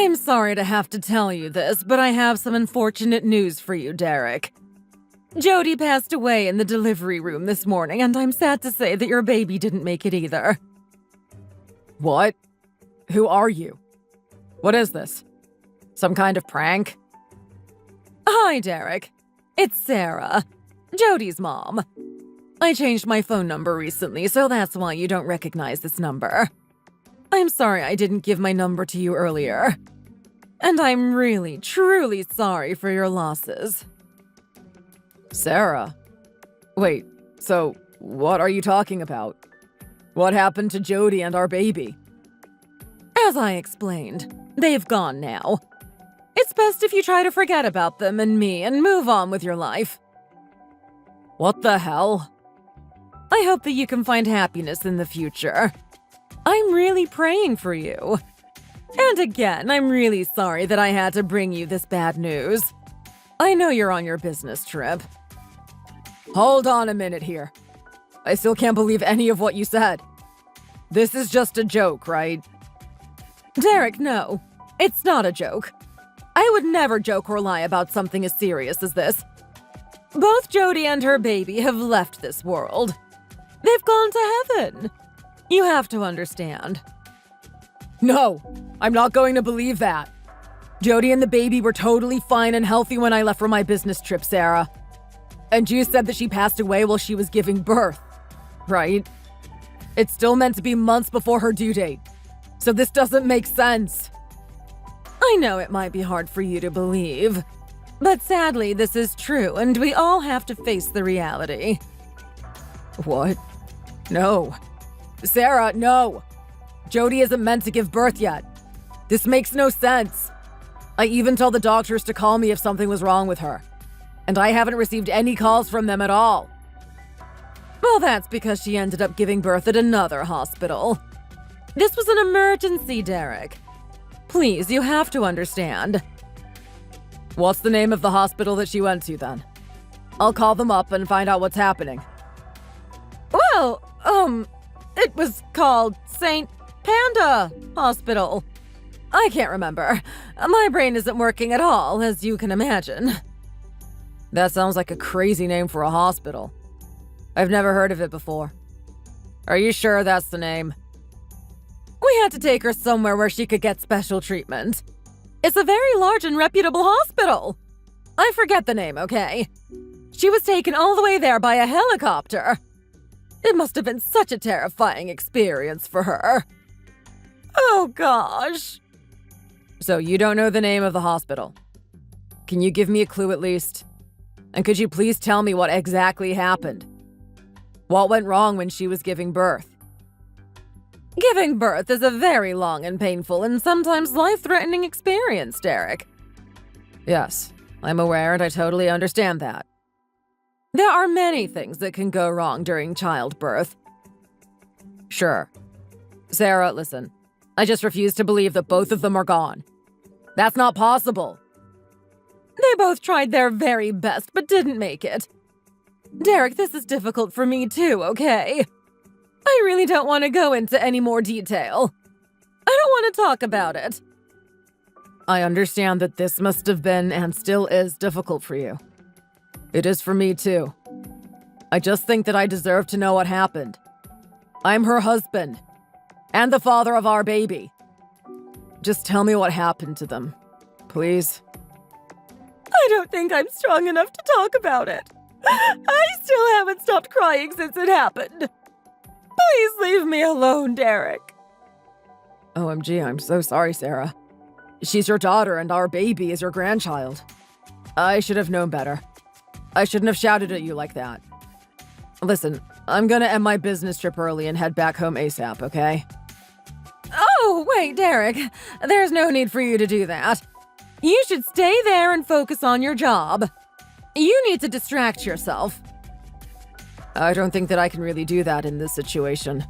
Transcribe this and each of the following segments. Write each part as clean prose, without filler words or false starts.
I'm sorry to have to tell you this, but I have some unfortunate news for you, Derek. Jody passed away in the delivery room this morning, and I'm sad to say that your baby didn't make it either. What? Who are you? What is this? Some kind of prank? Hi, Derek. It's Sarah, Jody's mom. I changed my phone number recently, so that's why you don't recognize this number. I'm sorry I didn't give my number to you earlier. And I'm really, truly sorry for your losses. Sarah? Wait, so what are you talking about? What happened to Jody and our baby? As I explained, they've gone now. It's best if you try to forget about them and me and move on with your life. What the hell? I hope that you can find happiness in the future. I'm really praying for you. And again, I'm really sorry that I had to bring you this bad news. I know you're on your business trip. Hold on a minute here. I still can't believe any of what you said. This is just a joke, right? Derek, no. It's not a joke. I would never joke or lie about something as serious as this. Both Jody and her baby have left this world. They've gone to heaven. You have to understand. No, I'm not going to believe that. Jody and the baby were totally fine and healthy when I left for my business trip, Sarah. And you said that she passed away while she was giving birth, right? It's still meant to be months before her due date. So this doesn't make sense. I know it might be hard for you to believe, but sadly this is true and we all have to face the reality. What? No. Sarah, no. Jody isn't meant to give birth yet. This makes no sense. I even told the doctors to call me if something was wrong with her. And I haven't received any calls from them at all. Well, that's because she ended up giving birth at another hospital. This was an emergency, Derek. Please, you have to understand. What's the name of the hospital that she went to, then? I'll call them up and find out what's happening. Well, it was called St. Panda Hospital. I can't remember. My brain isn't working at all, as you can imagine. That sounds like a crazy name for a hospital. I've never heard of it before. Are you sure that's the name? We had to take her somewhere where she could get special treatment. It's a very large and reputable hospital. I forget the name, okay? She was taken all the way there by a helicopter. It must have been such a terrifying experience for her. Oh, gosh. So you don't know the name of the hospital? Can you give me a clue at least? And could you please tell me what exactly happened? What went wrong when she was giving birth? Giving birth is a very long and painful and sometimes life-threatening experience, Derek. Yes, I'm aware and I totally understand that. There are many things that can go wrong during childbirth. Sure. Sarah, listen. I just refuse to believe that both of them are gone. That's not possible. They both tried their very best but didn't make it. Derek, this is difficult for me too, okay? I really don't want to go into any more detail. I don't want to talk about it. I understand that this must have been and still is difficult for you. It is for me too. I just think that I deserve to know what happened. I'm her husband, and the father of our baby. Just tell me what happened to them, please. I don't think I'm strong enough to talk about it. I still haven't stopped crying since it happened. Please leave me alone, Derek. OMG, I'm so sorry, Sarah. She's your daughter and our baby is your grandchild. I should have known better. I shouldn't have shouted at you like that. Listen, I'm gonna end my business trip early and head back home ASAP, okay? Oh, wait, Derek. There's no need for you to do that. You should stay there and focus on your job. You need to distract yourself. I don't think that I can really do that in this situation.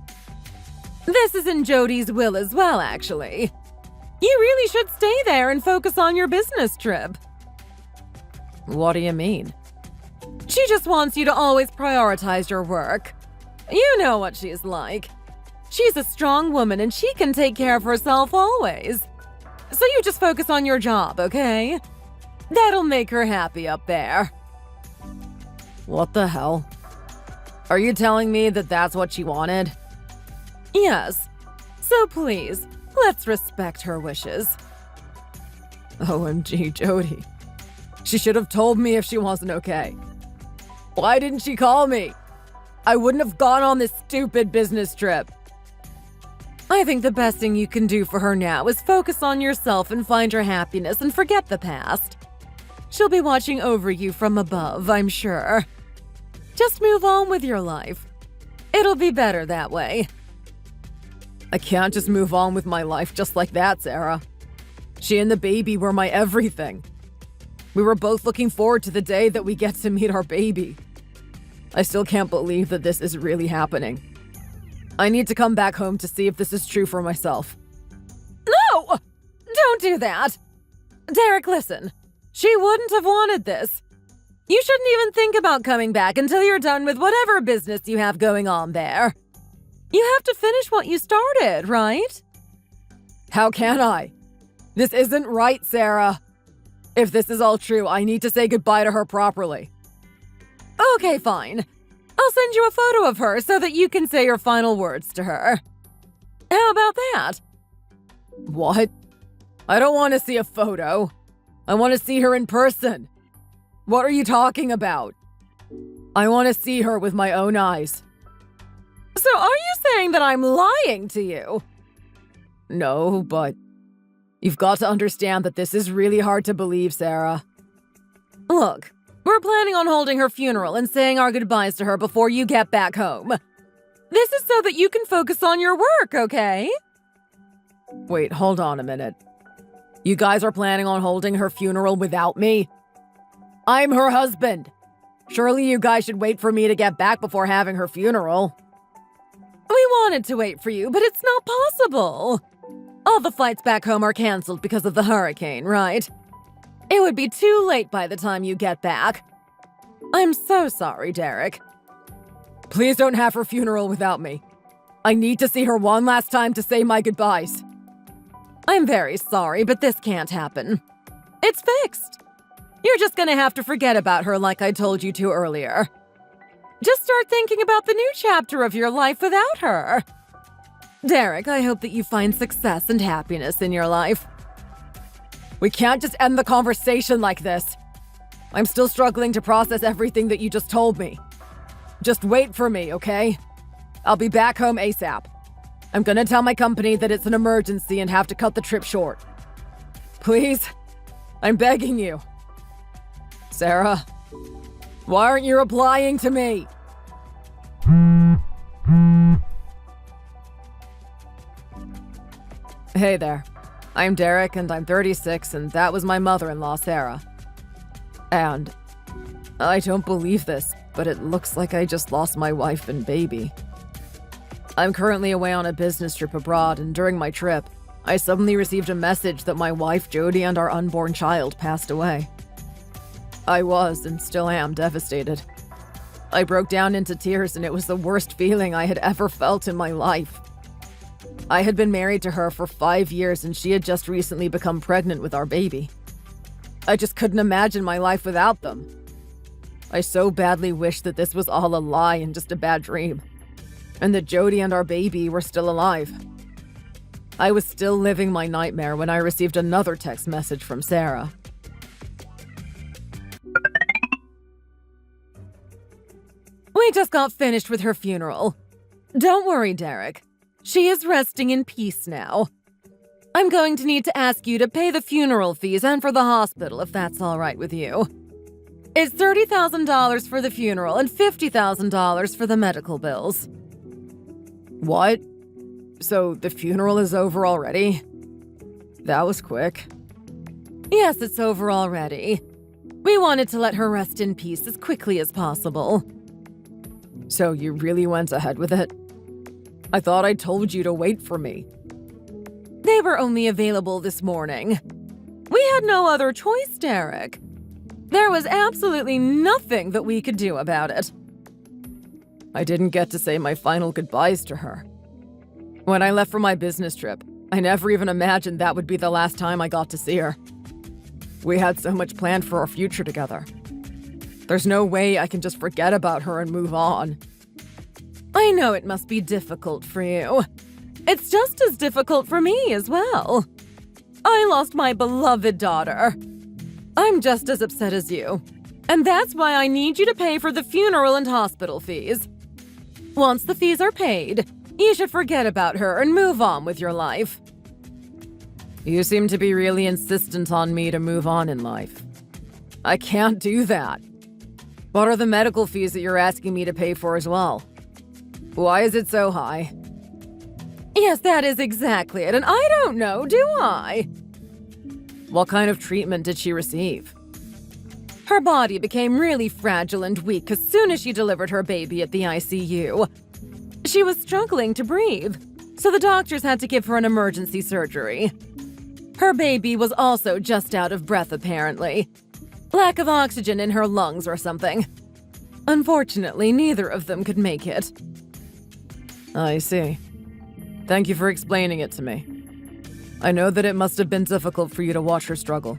This is in Jody's will as well, actually. You really should stay there and focus on your business trip. What do you mean? She just wants you to always prioritize your work. You know what she's like. She's a strong woman and she can take care of herself always. So you just focus on your job, okay? That'll make her happy up there. What the hell? Are you telling me that that's what she wanted? Yes. So please, let's respect her wishes. OMG, Jody. She should have told me if she wasn't okay. Why didn't she call me? I wouldn't have gone on this stupid business trip. I think the best thing you can do for her now is focus on yourself and find your happiness and forget the past. She'll be watching over you from above, I'm sure. Just move on with your life. It'll be better that way. I can't just move on with my life just like that, Sarah. She and the baby were my everything. We were both looking forward to the day that we get to meet our baby. I still can't believe that this is really happening. I need to come back home to see if this is true for myself. No! Don't do that! Derek, listen. She wouldn't have wanted this. You shouldn't even think about coming back until you're done with whatever business you have going on there. You have to finish what you started, right? How can I? This isn't right, Sarah. If this is all true, I need to say goodbye to her properly. Okay, fine. I'll send you a photo of her so that you can say your final words to her. How about that? What? I don't want to see a photo. I want to see her in person. What are you talking about? I want to see her with my own eyes. So are you saying that I'm lying to you? No, but you've got to understand that this is really hard to believe, Sarah. Look, we're planning on holding her funeral and saying our goodbyes to her before you get back home. This is so that you can focus on your work, okay? Wait, hold on a minute. You guys are planning on holding her funeral without me? I'm her husband. Surely you guys should wait for me to get back before having her funeral. We wanted to wait for you, but it's not possible. All the flights back home are canceled because of the hurricane, right? It would be too late by the time you get back. I'm so sorry, Derek. Please don't have her funeral without me. I need to see her one last time to say my goodbyes. I'm very sorry, but this can't happen. It's fixed. You're just gonna have to forget about her like I told you to earlier. Just start thinking about the new chapter of your life without her. Derek, I hope that you find success and happiness in your life. We can't just end the conversation like this. I'm still struggling to process everything that you just told me. Just wait for me, okay? I'll be back home ASAP. I'm gonna tell my company that it's an emergency and have to cut the trip short. Please, I'm begging you. Sarah, why aren't you replying to me? Hey there. I'm Derek, and I'm 36, and that was my mother-in-law, Sarah. And I don't believe this, but it looks like I just lost my wife and baby. I'm currently away on a business trip abroad, and during my trip, I suddenly received a message that my wife, Jody, and our unborn child passed away. I was, and still am, devastated. I broke down into tears, and it was the worst feeling I had ever felt in my life. I had been married to her for 5 years, and she had just recently become pregnant with our baby. I just couldn't imagine my life without them. I so badly wished that this was all a lie and just a bad dream, and that Jody and our baby were still alive. I was still living my nightmare when I received another text message from Sarah. We just got finished with her funeral. Don't worry, Derek. She is resting in peace now. I'm going to need to ask you to pay the funeral fees and for the hospital, if that's all right with you. It's $30,000 for the funeral and $50,000 for the medical bills. What? So the funeral is over already? That was quick. Yes, it's over already. We wanted to let her rest in peace as quickly as possible. So you really went ahead with it? I thought I told you to wait for me. They were only available this morning. We had no other choice, Derek. There was absolutely nothing that we could do about it. I didn't get to say my final goodbyes to her. When I left for my business trip, I never even imagined that would be the last time I got to see her. We had so much planned for our future together. There's no way I can just forget about her and move on. I know it must be difficult for you. It's just as difficult for me as well. I lost my beloved daughter. I'm just as upset as you. And that's why I need you to pay for the funeral and hospital fees. Once the fees are paid, you should forget about her and move on with your life. You seem to be really insistent on me to move on in life. I can't do that. What are the medical fees that you're asking me to pay for as well? Why is it so high? Yes, that is exactly it, and I don't know, do I? What kind of treatment did she receive? Her body became really fragile and weak as soon as she delivered her baby at the ICU. She was struggling to breathe, so the doctors had to give her an emergency surgery. Her baby was also just out of breath, apparently. Lack of oxygen in her lungs or something. Unfortunately, neither of them could make it. I see. Thank you for explaining it to me. I know that it must have been difficult for you to watch her struggle.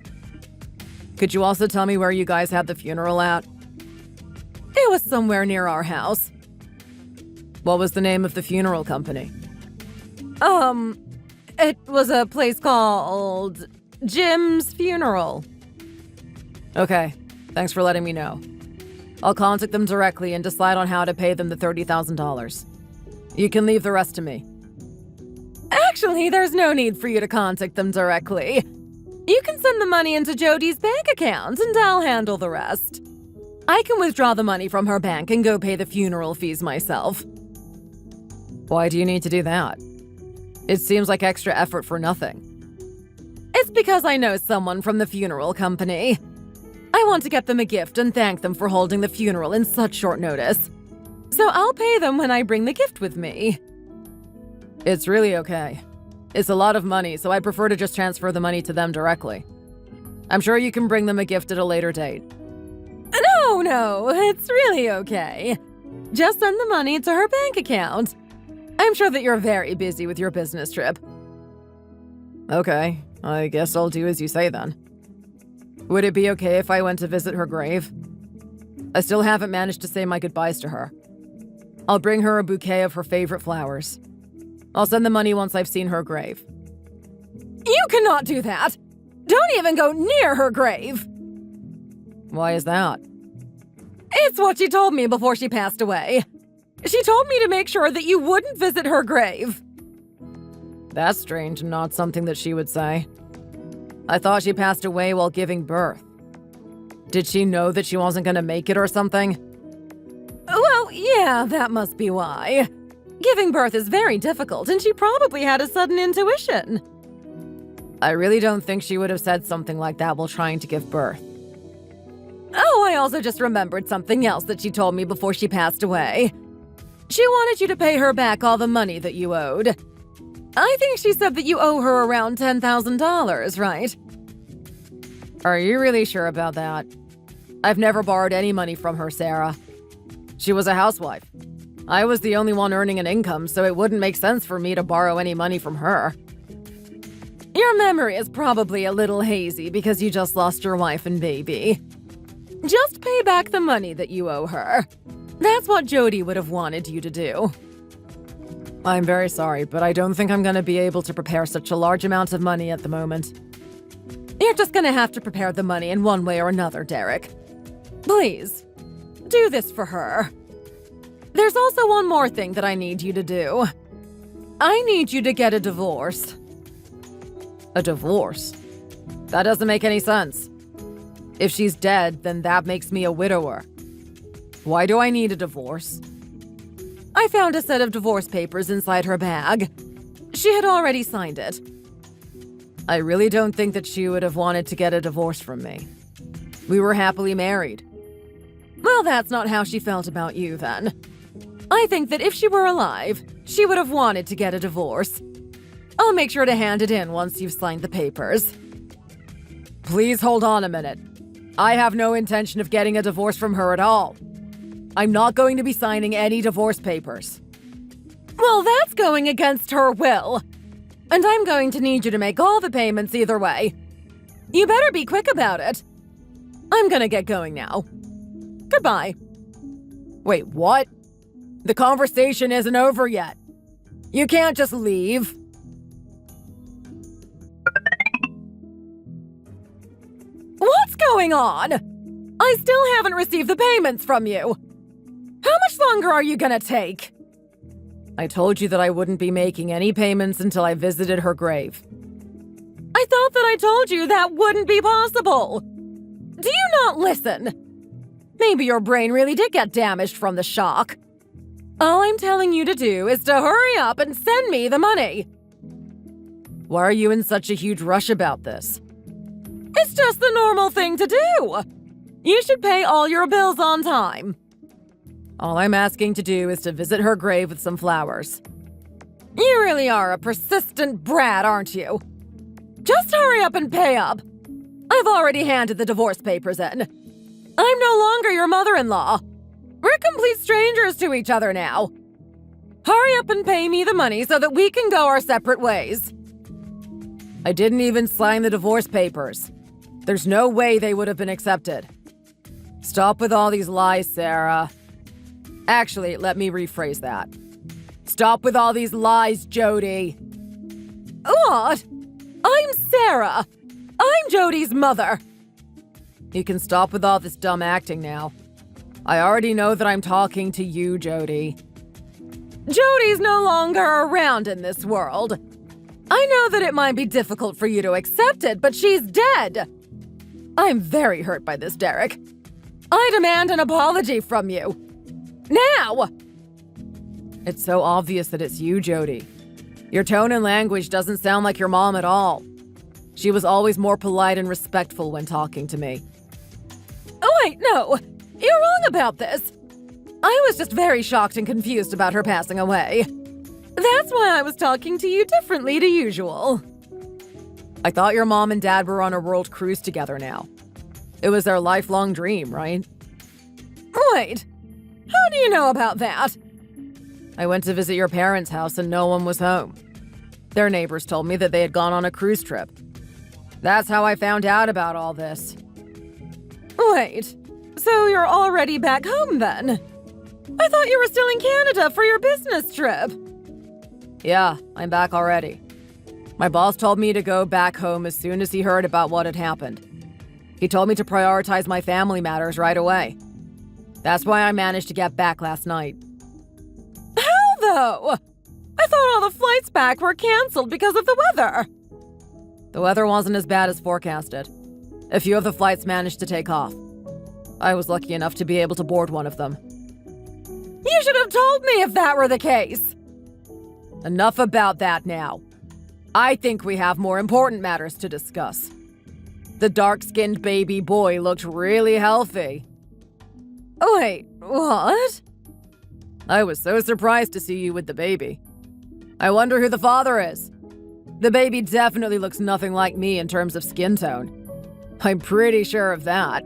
Could you also tell me where you guys had the funeral at? It was somewhere near our house. What was the name of the funeral company? It was a place called Jim's Funeral. Okay, thanks for letting me know. I'll contact them directly and decide on how to pay them the $30,000. You can leave the rest to me. Actually, there's no need for you to contact them directly. You can send the money into Jodi's bank account and I'll handle the rest. I can withdraw the money from her bank and go pay the funeral fees myself. Why do you need to do that? It seems like extra effort for nothing. It's because I know someone from the funeral company. I want to get them a gift and thank them for holding the funeral in such short notice. So I'll pay them when I bring the gift with me. It's really okay. It's a lot of money, so I prefer to just transfer the money to them directly. I'm sure you can bring them a gift at a later date. No, it's really okay. Just send the money to her bank account. I'm sure that you're very busy with your business trip. Okay, I guess I'll do as you say then. Would it be okay if I went to visit her grave? I still haven't managed to say my goodbyes to her. I'll bring her a bouquet of her favorite flowers. I'll send the money once I've seen her grave. You cannot do that! Don't even go near her grave! Why is that? It's what she told me before she passed away. She told me to make sure that you wouldn't visit her grave. That's strange and not something that she would say. I thought she passed away while giving birth. Did she know that she wasn't going to make it or something? Well, yeah, that must be why. Giving birth is very difficult, and she probably had a sudden intuition. I really don't think she would have said something like that while trying to give birth. Oh, I also just remembered something else that she told me before she passed away. She wanted you to pay her back all the money that you owed. I think she said that you owe her around $10,000, right? Are you really sure about that? I've never borrowed any money from her, Sarah. She was a housewife. I was the only one earning an income, so it wouldn't make sense for me to borrow any money from her. Your memory is probably a little hazy because you just lost your wife and baby. Just pay back the money that you owe her. That's what Jodi would have wanted you to do. I'm very sorry, but I don't think I'm going to be able to prepare such a large amount of money at the moment. You're just going to have to prepare the money in one way or another, Derek. Please, do this for her. There's also one more thing that I need you to do. I need you to get a divorce. A divorce? That doesn't make any sense. If she's dead, then that makes me a widower. Why do I need a divorce? I found a set of divorce papers inside her bag. She had already signed it. I really don't think that she would have wanted to get a divorce from me. We were happily married. Well, that's not how she felt about you, then. I think that if she were alive, she would have wanted to get a divorce. I'll make sure to hand it in once you've signed the papers. Please hold on a minute. I have no intention of getting a divorce from her at all. I'm not going to be signing any divorce papers. Well, that's going against her will. And I'm going to need you to make all the payments either way. You better be quick about it. I'm gonna get going now. Goodbye. Wait, what? The conversation isn't over yet. You can't just leave. What's going on? I still haven't received the payments from you. How much longer are you gonna take? I told you that I wouldn't be making any payments until I visited her grave. I thought that I told you that wouldn't be possible. Do you not listen? Maybe your brain really did get damaged from the shock. All I'm telling you to do is to hurry up and send me the money. Why are you in such a huge rush about this? It's just the normal thing to do. You should pay all your bills on time. All I'm asking to do is to visit her grave with some flowers. You really are a persistent brat, aren't you? Just hurry up and pay up. I've already handed the divorce papers in. I'm no longer your mother-in-law. We're complete strangers to each other now. Hurry up and pay me the money so that we can go our separate ways. I didn't even sign the divorce papers. There's no way they would have been accepted. Stop with all these lies, Sarah. Actually, let me rephrase that. Stop with all these lies, Jody. What? I'm Sarah. I'm Jody's mother. You can stop with all this dumb acting now. I already know that I'm talking to you, Jody. Jody's no longer around in this world. I know that it might be difficult for you to accept it, but she's dead. I'm very hurt by this, Derek. I demand an apology from you. Now! It's so obvious that it's you, Jody. Your tone and language doesn't sound like your mom at all. She was always more polite and respectful when talking to me. Oh, wait, no. You're wrong about this. I was just very shocked and confused about her passing away. That's why I was talking to you differently to usual. I thought your mom and dad were on a world cruise together now. It was their lifelong dream, right? Wait, how do you know about that? I went to visit your parents' house and no one was home. Their neighbors told me that they had gone on a cruise trip. That's how I found out about all this. Wait, so you're already back home then? I thought you were still in Canada for your business trip. Yeah, I'm back already. My boss told me to go back home as soon as he heard about what had happened. He told me to prioritize my family matters right away. That's why I managed to get back last night. How, though? I thought all the flights back were canceled because of the weather. The weather wasn't as bad as forecasted. A few of the flights managed to take off. I was lucky enough to be able to board one of them. You should have told me if that were the case. Enough about that now. I think we have more important matters to discuss. The dark-skinned baby boy looked really healthy. Wait, what? I was so surprised to see you with the baby. I wonder who the father is. The baby definitely looks nothing like me in terms of skin tone. I'm pretty sure of that.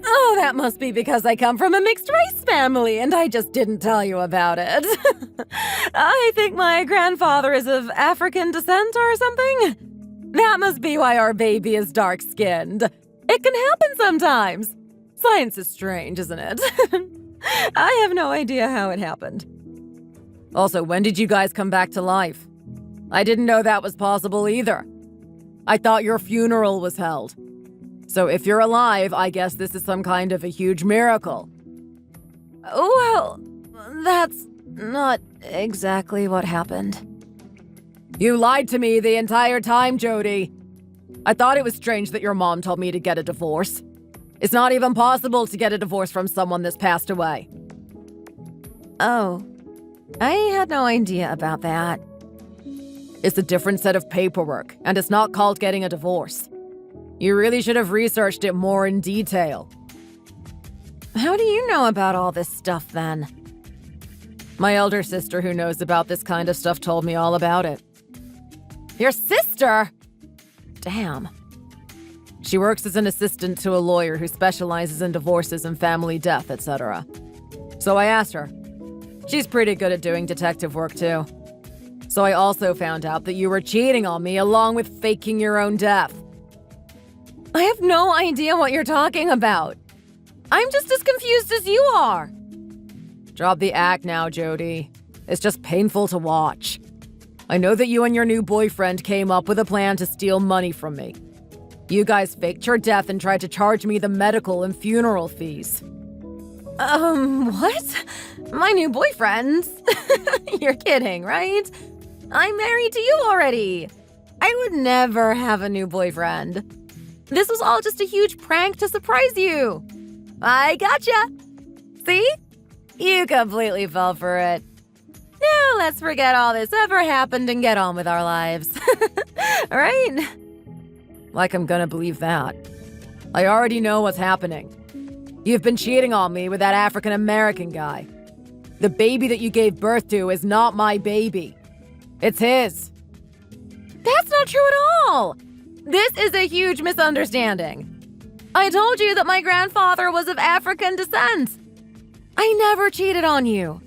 Oh, that must be because I come from a mixed-race family and I just didn't tell you about it. I think my grandfather is of African descent or something. That must be why our baby is dark-skinned. It can happen sometimes. Science is strange, isn't it? I have no idea how it happened. Also, when did you guys come back to life? I didn't know that was possible either. I thought your funeral was held. So if you're alive, I guess this is some kind of a huge miracle. Well, that's not exactly what happened. You lied to me the entire time, Jody. I thought it was strange that your mom told me to get a divorce. It's not even possible to get a divorce from someone that's passed away. Oh, I had no idea about that. It's a different set of paperwork, and it's not called getting a divorce. You really should have researched it more in detail. How do you know about all this stuff, then? My elder sister who knows about this kind of stuff told me all about it. Your sister? Damn. She works as an assistant to a lawyer who specializes in divorces and family death, etc. So I asked her. She's pretty good at doing detective work, too. So I also found out that you were cheating on me along with faking your own death. I have no idea what you're talking about. I'm just as confused as you are. Drop the act now, Jody. It's just painful to watch. I know that you and your new boyfriend came up with a plan to steal money from me. You guys faked your death and tried to charge me the medical and funeral fees. What? My new boyfriend? You're kidding, right? I'm married to you already. I would never have a new boyfriend. This was all just a huge prank to surprise you. I gotcha. See? You completely fell for it. Now let's forget all this ever happened and get on with our lives. All right? Like I'm gonna believe that. I already know what's happening. You've been cheating on me with that African-American guy. The baby that you gave birth to is not my baby. It's his. That's not true at all. This is a huge misunderstanding. I told you that my grandfather was of African descent. I never cheated on you.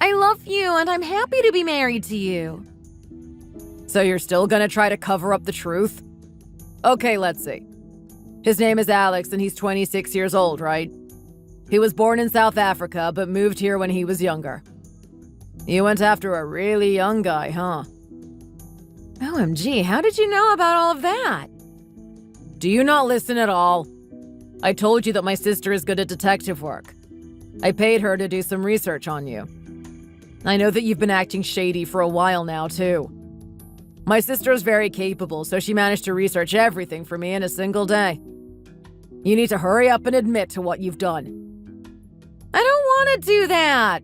I love you and I'm happy to be married to you. So you're still gonna try to cover up the truth? Okay, let's see. His name is Alex and he's 26 years old, right? He was born in South Africa but moved here when he was younger. You went after a really young guy, huh? OMG, how did you know about all of that? Do you not listen at all? I told you that my sister is good at detective work. I paid her to do some research on you. I know that you've been acting shady for a while now, too. My sister is very capable, so she managed to research everything for me in a single day. You need to hurry up and admit to what you've done. I don't want to do that.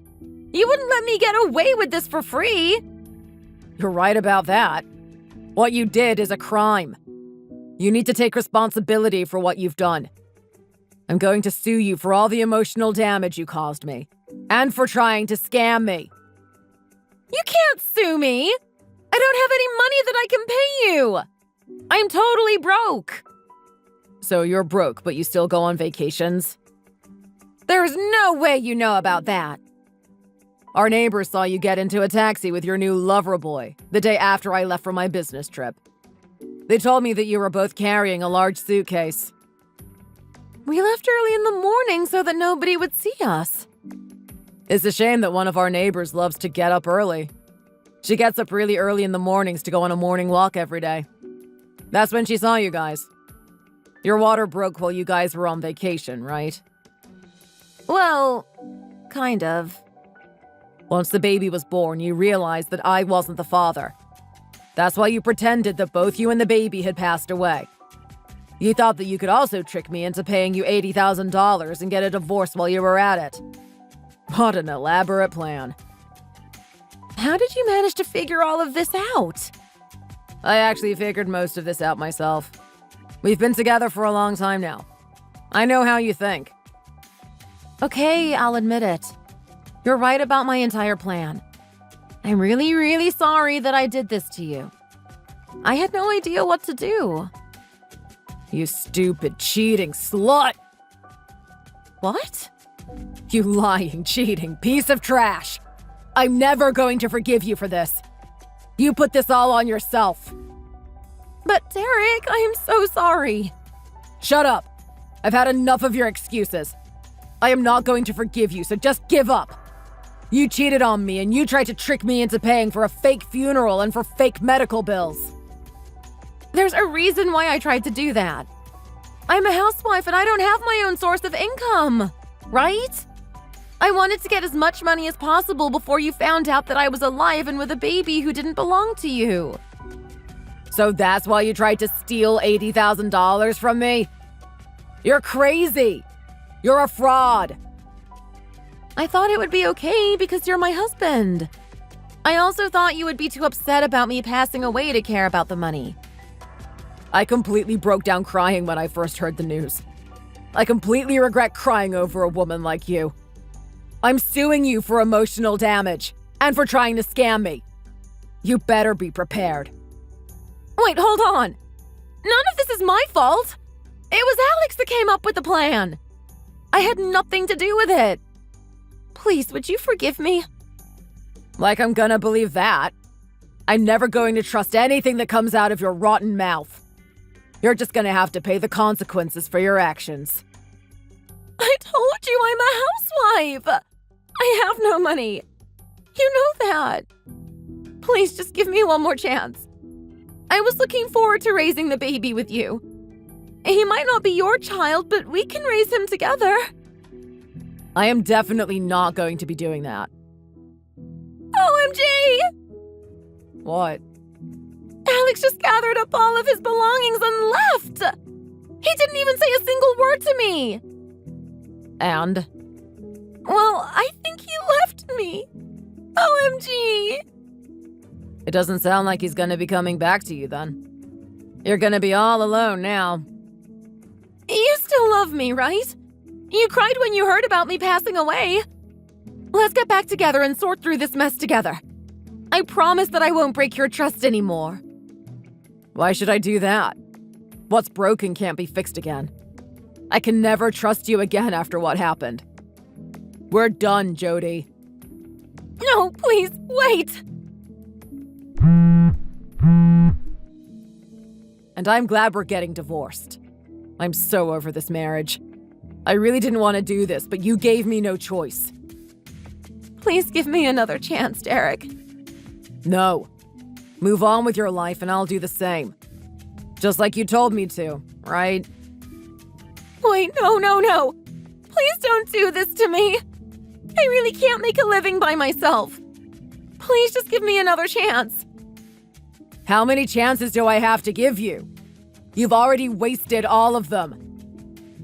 You wouldn't let me get away with this for free. You're right about that. What you did is a crime. You need to take responsibility for what you've done. I'm going to sue you for all the emotional damage you caused me, and for trying to scam me. You can't sue me. I don't have any money that I can pay you. I'm totally broke. So you're broke, but you still go on vacations? There's no way you know about that. Our neighbors saw you get into a taxi with your new lover boy the day after I left for my business trip. They told me that you were both carrying a large suitcase. We left early in the morning so that nobody would see us. It's a shame that one of our neighbors loves to get up early. She gets up really early in the mornings to go on a morning walk every day. That's when she saw you guys. Your water broke while you guys were on vacation, right? Well, kind of. Once the baby was born, you realized that I wasn't the father. That's why you pretended that both you and the baby had passed away. You thought that you could also trick me into paying you $80,000 and get a divorce while you were at it. What an elaborate plan. How did you manage to figure all of this out? I actually figured most of this out myself. We've been together for a long time now. I know how you think. Okay, I'll admit it. You're right about my entire plan. I'm really, really sorry that I did this to you. I had no idea what to do. You stupid, cheating slut! What? You lying, cheating piece of trash! I'm never going to forgive you for this. You put this all on yourself. But Derek, I am so sorry. Shut up. I've had enough of your excuses. I am not going to forgive you, so just give up. You cheated on me and you tried to trick me into paying for a fake funeral and for fake medical bills. There's a reason why I tried to do that. I'm a housewife and I don't have my own source of income, right? I wanted to get as much money as possible before you found out that I was alive and with a baby who didn't belong to you. So that's why you tried to steal $80,000 from me? You're crazy. You're a fraud. I thought it would be okay because you're my husband. I also thought you would be too upset about me passing away to care about the money. I completely broke down crying when I first heard the news. I completely regret crying over a woman like you. I'm suing you for emotional damage and for trying to scam me. You better be prepared. Wait, hold on. None of this is my fault. It was Alex that came up with the plan. I had nothing to do with it. Please, would you forgive me? Like I'm gonna believe that. I'm never going to trust anything that comes out of your rotten mouth. You're just gonna have to pay the consequences for your actions. I told you I'm a housewife! I have no money. You know that. Please just give me one more chance. I was looking forward to raising the baby with you. He might not be your child, but we can raise him together. I am definitely not going to be doing that. OMG! What? Alex just gathered up all of his belongings and left! He didn't even say a single word to me! And? Well, I think he left me. OMG! It doesn't sound like he's gonna be coming back to you then. You're gonna be all alone now. You still love me, right? You cried when you heard about me passing away. Let's get back together and sort through this mess together. I promise that I won't break your trust anymore. Why should I do that? What's broken can't be fixed again. I can never trust you again after what happened. We're done, Jody. No, please, wait! And I'm glad we're getting divorced. I'm so over this marriage. I really didn't want to do this, but you gave me no choice. Please give me another chance, Derek. No. Move on with your life and I'll do the same. Just like you told me to, right? Wait, no. Please don't do this to me. I really can't make a living by myself. Please just give me another chance. How many chances do I have to give you? You've already wasted all of them.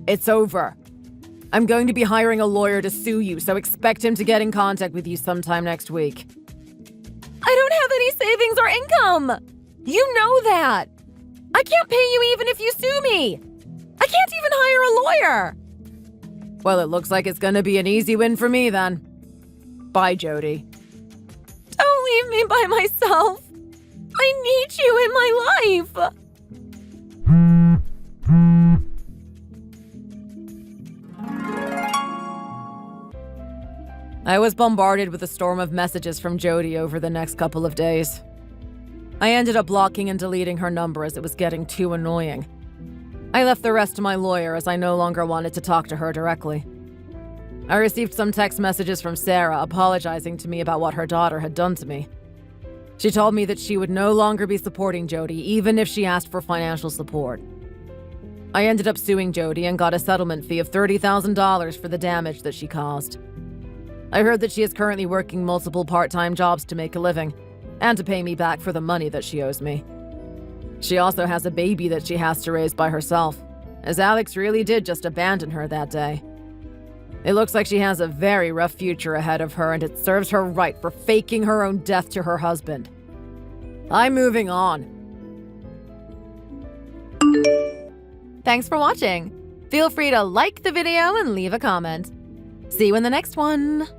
It's over. I'm going to be hiring a lawyer to sue you, so expect him to get in contact with you sometime next week. I don't have any savings or income. You know that. I can't pay you even if you sue me. I can't even hire a lawyer. Well, it looks like it's gonna be an easy win for me then. Bye, Jody. Don't leave me by myself. I need you in my life. I was bombarded with a storm of messages from Jody over the next couple of days. I ended up blocking and deleting her number as it was getting too annoying. I left the rest to my lawyer as I no longer wanted to talk to her directly. I received some text messages from Sarah apologizing to me about what her daughter had done to me. She told me that she would no longer be supporting Jody even if she asked for financial support. I ended up suing Jody and got a settlement fee of $30,000 for the damage that she caused. I heard that she is currently working multiple part-time jobs to make a living, and to pay me back for the money that she owes me. She also has a baby that she has to raise by herself, as Alex really did just abandon her that day. It looks like she has a very rough future ahead of her, and it serves her right for faking her own death to her husband. I'm moving on. Thanks for watching. Feel free to like the video and leave a comment. See you in the next one.